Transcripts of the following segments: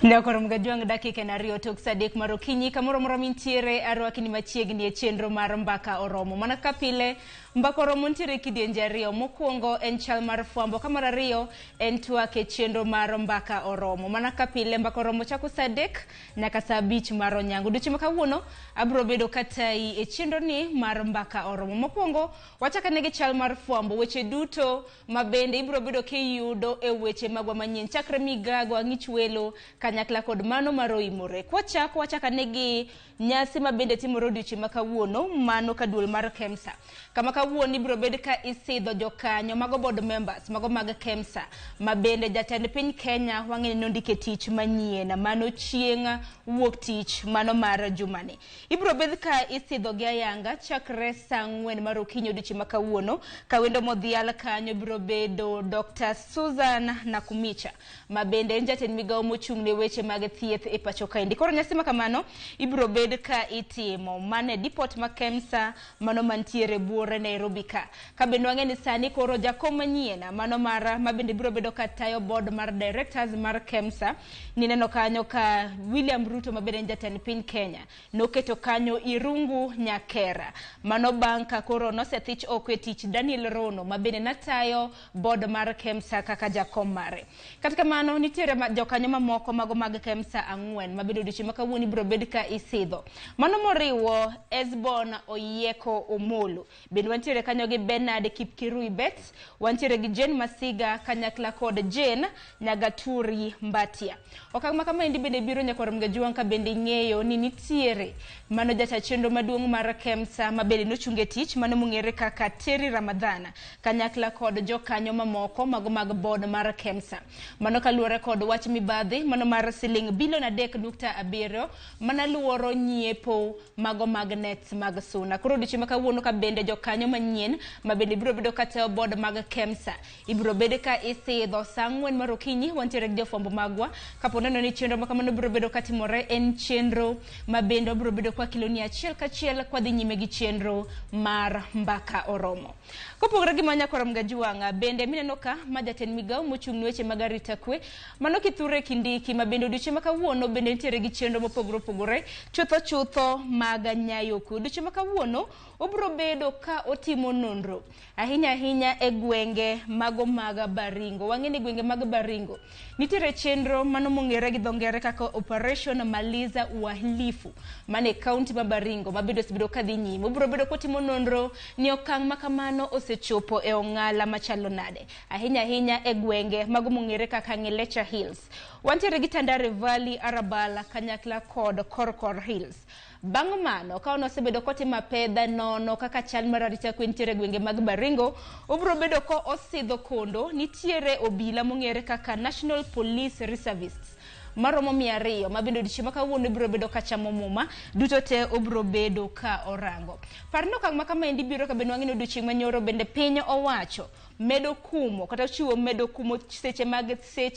Nekoro mgajuang dakika na rio tok sadek marokinyi kamoro moro mintiere arwaki ni machiegni e chenro mar mbaka oromo mana kapile mbaka oromo ntiere kidienje ariyo mokwongo en chal mar fwambo kamar ariyo en twak e chenro mar mbaka oromo mana kapile mbaka oromo chako sadek nyaka saa 5 mar onyango duchi makawuono abro bedo katai e chenro ni mar mbaka oromo mokwongo wachaka negi chal mar fwambo weche duto mabende ibro bedo kiyudo e weche magwa manyien chakre migago ang'ich welo kanyakla kod mano maro imore kwachako wachaka negi nyasi mabende timore odiochieng' makawuono mano kaduol mar KEMSA kama kawuono ibro bed ka isidho jokanyo mago board members mago mag KEMSA mabende jatend piny Kenya wang'eni nondike tich manyien mano chieng' wuok tich mano mar jumani ibro bed ka isidho gi ayanga chakre saa 4 mar okinyi odiochieng' makawuono kawendo modhial kanyo ibro bedo Dr. Susan Nakumicha mabende en jatend migawo mochung' ne weche mag thieth e pacho kaendi koro nyasi makamano ibro bed ka itimo mane depot ma KEMSA mano mantiere buore Nairobi ka bende wang'eni sani koro jakom manyien mano mar mabende biro bedo ka tayo board mar directors mar KEMSA nineno kanyo ka William Ruto mabende jatend piny Kenya noketo kanyo Irungu Nyakera mano banka koro nosethich oko e tich Daniel Rono mabende natayo board mar KEMSA kaka jakom mare katika mano nitiere jokanyo mamoko mago mag KEMSA 4 mabende odiochieng' makawuono ibro bed ka isidho mano moriwo Esbon Oyieko Omolo bende wantiere kanyo gi Bernard Kipkirui Bet wantiere gi Jane Masiga kanyakla kod Jane Nyagaturi Mbatia okang' makamaendi bende biro nyakoro mgajuang' ka bende ng'eyo ni nitiere mano jata chenro maduong' mar KEMSA mabende nochunge tich mano mong'ere kaka Terry Ramadhana kanyakla kod jokanyo mamoko mago mag board mar KEMSA mano kaluwore kod wach mibadhi mano mar siling bilion 3.7 mana luoro nyiepo mago mag nets mag suna koro odiochieng' makawuono ka bende jokanyo manyien mabende biro bedo kateo board mag KEMSA ibro bede ka isidho saa 4 mar okinyi wantiere gi jofwambo magwa kapo neno ni chenro makamano biro bedo katimore en chenro mabende biro bedo kwa kiloni achiel kachiel kwa dhi nyime gi chenro mar mbaka oromo kopogore gi manya koro mgajuang' bende mineno ka majatend migawo mochung' ne weche mag arita kwe mano kithure kindiki mabende odiochieng' makawuono bende nitiere gi chenro mopogore opogore chutho mag nyayo kwe odiochieng' makawuono obro bedo ka otimo nonro ahinya e gwenge mago mag Baringo wang'eni gwenge mag Baringo nitiere chenro mano mong'ere gi dhongere kaka Operation Maliza Uhalifu mane kaunti ma Baringo mabende osebedo kadhi nyime obro bedo kotimo nonro ni okang' makamano osechopo e ong'ala machalo nade ahinya e gwenge mago mong'ere kaka Ngelecha Hills wantiere gi Tandare Valley Arabala kanyakla kod Korkor Hills bang' mano ka osebedo kotimo pedha nono kaka chal mar arita kwe nitiere gwenge mag Baringo obro bedo ko osidho kondo nitiere obila mong'ere kaka National Police Reservists maromo 200 mabende odiochieng' makawuono ibro bedo ka chamo muma duto te obro bedo ka orango parno kang' makamaendi biro ka bende wang'eni odiochieng' manyoro bende piny owacho medo kumo kata chiwo medo kumo seche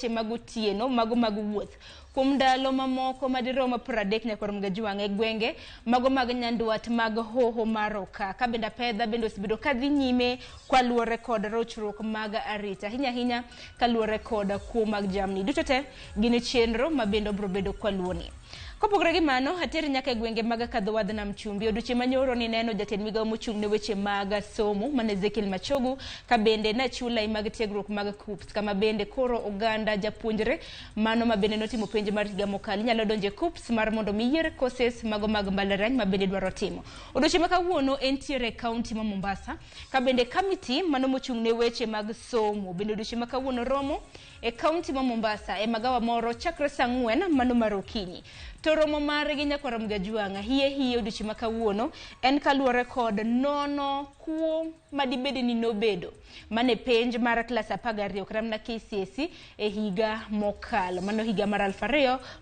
mag otieno mago mag wuoth kuom ndalo mamoko madirom 30 nyakoro mgajuang' e gwenge mago mag nyanduat mag hoho maroka ka bende pedha bende osebedo kadhi nyime kwa luore kod rochruok mag arita ahinya kaluore kod kuo mag jamni duto te gin chenro mabende obro bedo kwa luoni kopogore gi mano ateri nyaka e gwenge mag Kadhwadh Nam Chumbi odiochieng' manyoro ni neno jatend migawo mochung' ne weche mag somo mane Ezekiel Machogu ka bende na chulai mag tiegruok mag KUPPS kama bende koro oganda japuonjre mano mabende notimo penj mar higa mokalo nyalo donje KUPPS mar mondo miyier courses mago mag mbalariany mabende dwaro timo odiochieng' makawuono entiere kaunti ma Mombasa ka bende committee mano mochung' ne weche mag somo bende odiochieng' makawuono romo e kaunti ma Mombasa e magawa moro chakre saa 4 mano mar okinyi to romo mare gi nyakoro mgajuang' hiye odiochieng' makawuono en kaluore kod nono kuo madibede ni nobedo mane penj mar klas 12 kata na KCSE e higa mokalo mano higa mar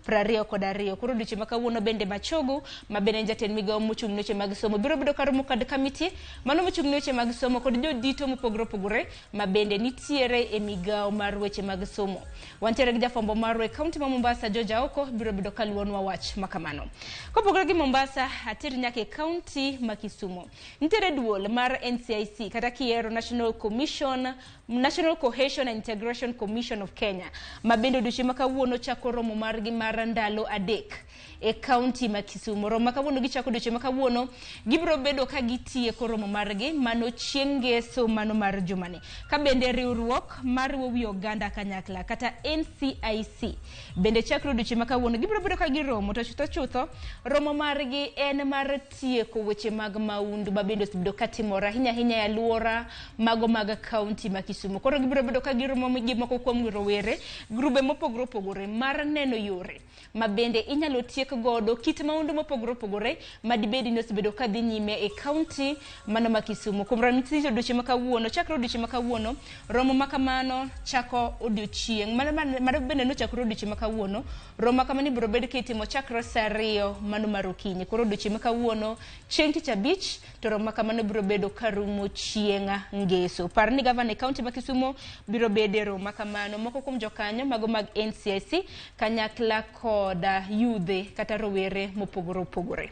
2022 koro odiochieng' makawuono bende Machogu mabende jatend migawo mochung' ne weche mag somo biro bedo karomo kod committee mano mochung' ne weche mag somo kod jodito mopogore opogore mabende nitiere e migawo mar weche mag somo wantiere gi jafwambo marwe kaunti ma Mombasa George Aoko biro bedo kaluonwa wach makamano kopogore gi Mombasa atiri nyake kaunti ma Kisumu nitiere duol mar NCIC kata kiero National Commission National Cohesion and Integration Commission of Kenya mabende odiochieng' ma kawuono chako romo margi mar ndalo adek e county ma Kisumu. Romo ma kawuono gichako odiochieng' ma kawuono gibiro bedo ka gitieko romo margi mano chieng' ngeso mano mar jumani. Ka bende riwruok mar wi oganda kanyakla kata NCIC bende chakro odiochieng' ma kawuono gibiro bedo ka giromo to chutho romo margi en mar tieko weche mag maundu ma bende osebedo ka timore ahinya e alwora mago mag county ma Kisumu. Koro gibiro bedo ka giromo gi moko kuom rowere grube mopogore opogore mar neno yore ma bende inyalo tiek godo kit maundu mopogore opogore ma dibedi no osebedo ka dhi nyime e county mano ma Kisumu. Kuom ranyisi odiochieng' ma kawuono chakro odiochieng' ma kawuono romo ma kamano chako odiochieng' mar bende no chakro odiochieng' ma kawuono romo ma kamano biro bedo kitimo chakro saa 2 mano mar okinyi. Koro odiochieng' ma kawuono chieng' tich abich to romo ma kamano biro bedo karumo chieng' ngeso. Par ni gavana e county ma Kisumu biro bedo romo ma kamano. Moko kuom jokanyo mago mag NCIC kanyakla koda yudhe kata rowere mopogore opogore.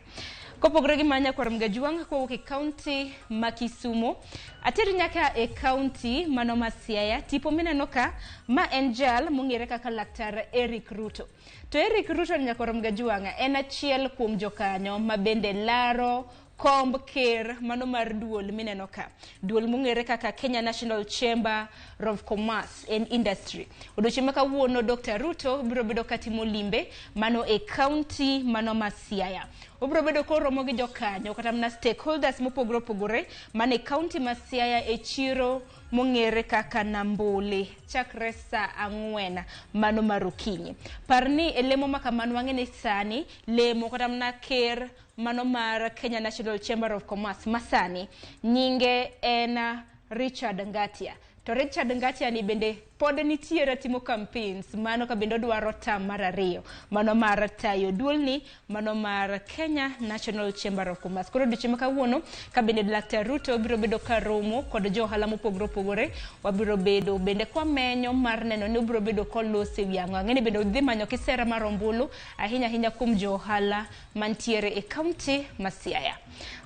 Kopogore gi manya kwa Mgajuang kowuok e county ma Kisumu ateri nyaka e county mano ma Siaya. Tipo mineno ka ma en jal mong'ere kaka laktar Eric Ruto. To Eric Ruto nyaka Mgajuang en achiel kuom jokanyo ma bende laro komb ker mano mar duol mineno ka. Duol mong'ere kaka Kenya National Chamber of Commerce and Industry. Odiochieng' ma kawuono Dr. Ruto biro bedo katimo limbe mano e county mano ma Siaya. Obiro bedo koromo gi jokanyo kata mana stakeholders mopogore opogore mane county ma Siaya e chiro mong'ere kaka Nambole chakre saa 4 mano mar okinyi. Parni e lemo ma kamano wang'ene sani lemo kata mana ker mano mar Kenya National Chamber of Commerce masani nyinge en Richard Ngatia. To Richard Ngatia ni bende pod nitiere timo campaigns mano ka bende dwaro tam mar 2 mano mar tayo duolni mano mar Kenya National Chamber of Commerce. Koro odiochieng' ma kawuono ka bende Dr. Ruto biro bedo ka romo kod johala mopogore opogore wabiro bedo bende kwa menyo mar neno ni biro bedo kolose wiang'o ang'eni bende odhi manyo kisera mar ombulu ahinya kuom johala mantiere e county ma Siaya.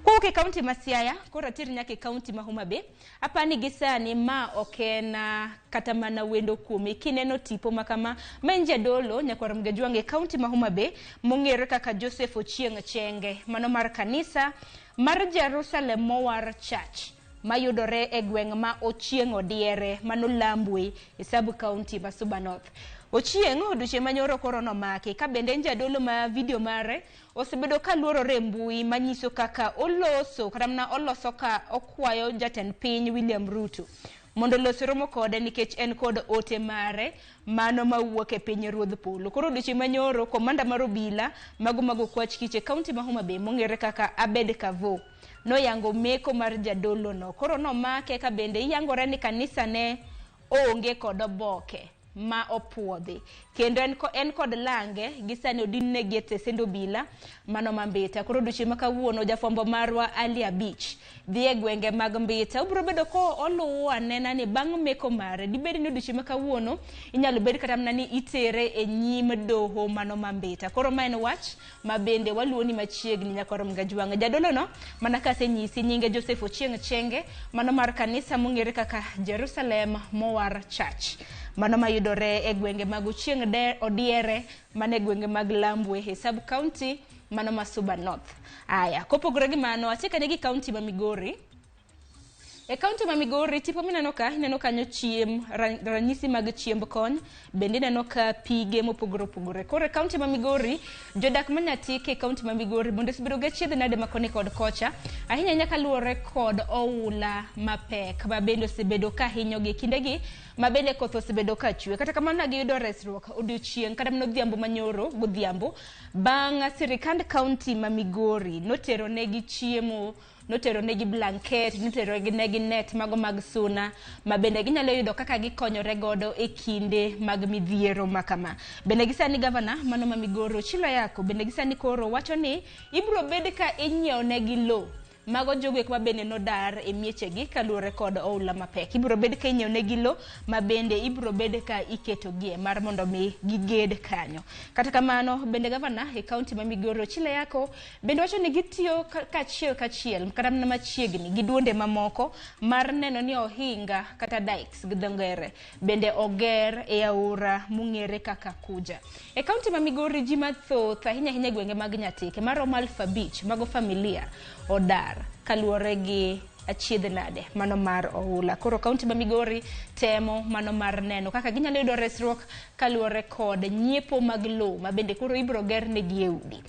Kowuok e county ma Siaya koro atiri nyaka e county ma Homa Bay. Apani gisani ma okena kata mana wendo kuome kineno tipo makama menje dolo nyaka Mgajuang e county ma Homa Bay mong'ere kaka Joseph Ochieng' Chenge mano mar kanisa mar Jerusalem Mowar Church mayudore e gweng' ma Ochieng' Odiere mano Lambwe e sub county ma Suba North. Ochieng' odiochieng' manyoro koro nomake ka bende njadolo ma video mare osebedo ka luorore mbui manyiso kaka oloso kata mana oloso ka okwayo jatend piny William Ruto mondo los romo kode nikech en kod ote mare mano mawuok e piny ruodh polo. Koro odiochieng' manyoro komanda mar obila mago kwach kiche county ma Homa Bay mong'ere kaka Abed Kavo no yango meko mar jadolo no. Koro nomake ka bende yangore ni kanisa ne onge kod oboke ma opuodhi kendo en kod lange gisani odinne gete sendo bila mano mambita. Koro odiochieng' ma kawuono jafwambo marwa Ali Abich dhi e gwenge mag Mbita obiro bedo ko oluwo anena ni bang' meko mare dibedi ni odiochieng' ma kawuono inyalo bed kata mana ni itere e nyim doho mano mambita. Koro ma en wach ma bende waluwo ni machiegni nyaka Mgajuang. Jadolo no mana kasenyisi nyinge Joseph Ochieng' Chenge mano mar kanisa mong'ere kaka Jerusalem Mowar Church mano mayudore e gwenge mag Ochieng' Odiere mane gwenge mag Lambwe e sub county mano ma Suba North. Aya kopogore gi mano achika ne gi county ma Migori. E county ma Migori tipo mineno ka ineno kanyo ranyisi mag chiemb kony bende ineno ka pige mopogore opogore. Koro e county ma Migori jodak manyatike e county ma Migori mondo sibedo ga chiedh nade makoni kod kocha ahinya nyaka luore kod oula mapek ma bende osebedo ka hinyo gi kindegi ma bende koth osebedo ka chwe. Kata kamano giyudo resruok odiochieng' kata mana odhiambo manyoro godhiambo bang' sirikand county ma Migori notero negi chiemo, notero negi blanket, notero negi net mago mag suna ma bende ginyalo yudo kaka gikonyore godo e kinde mag midhiero makama. Bende gisani gavana mano ma Migori Ochilo Yako bende gisani koro wacho ni ibro bed ka inyiew negi lo mago jogo ma bende nodar e miechegi kaluwore kod oula mapek. Ibiro bed ka inyiewo negi lo ma bende ibiro bed ka iketogie mar mondo mi giged kanyo. Kata kamano bende gavana e kaunti ma Migori Ochilo Ayacko bende wacho ni gitiyo kachiel kata mana machiegni gi duonde mamoko mar neno ni ohinga kata dikes gi dho ngere bende oger e aora mung'ere kaka Kuja. E kaunti ma Migori ji mathoth ahinya gwenge mag Nyatike maromo 5,000 mago familia odar kaluwore gi achiedh nade mano mar oula. Koro kaunti ma Migori temo mano mar neno kaka ginyalo yudo resruok kaluwore kod nyiepo mag lo ma bende koro ibiro ger negi e udi.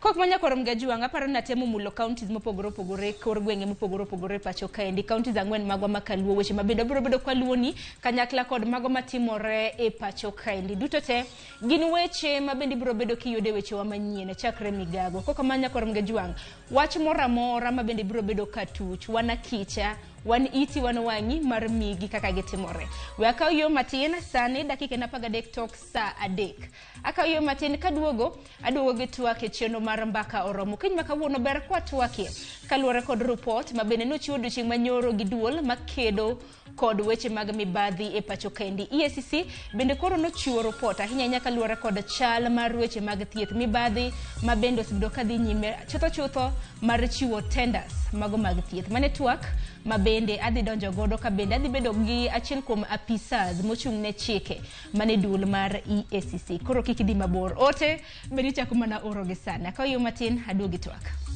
Kok manya korom gajuang aparo na temo mulo counties mopogore opogore kor gwenge mopogore opogore pacho kaendi counties ang'wen magwa makaluo weche mabedo biro bedo kaluoni kanyakla kod mago matimore e pacho kaendi duto te gin weche mabende biro bedo kiyude weche wa manyien chakre migago. Kok manya korom gajuang wach moramora mabende biro bedo katuch wana kicha wan iti wan wangi mar migi kaka gitimore. We akaw yo matin sani dakika na paga dek tok sa adek. Akaw yo matin kaduogo gi twak e chenro mar mbaka oromo. Kiny makawuono ber kwa twake kaluwore kod report mabende nochiwo odiochieng' manyoro gi duol makedo kod weche mag mibadhi e pacho kaendi. EACC bende koro nochiwo report ahinya kaluwore kod chal mar weche mag thieth mibadhi mabende osebedo kadhi nyime chutho mar chiwo tenders mago mag thieth. Mane twak mabende adhi donjo godo ka bende adhi bedo gi achiel kuom apisas mochung' ne chike mane dul mar EACC. Koro kik idhi mabor. Ote bende chako mana oro gi sana. Akaw yo matin aduogi twak.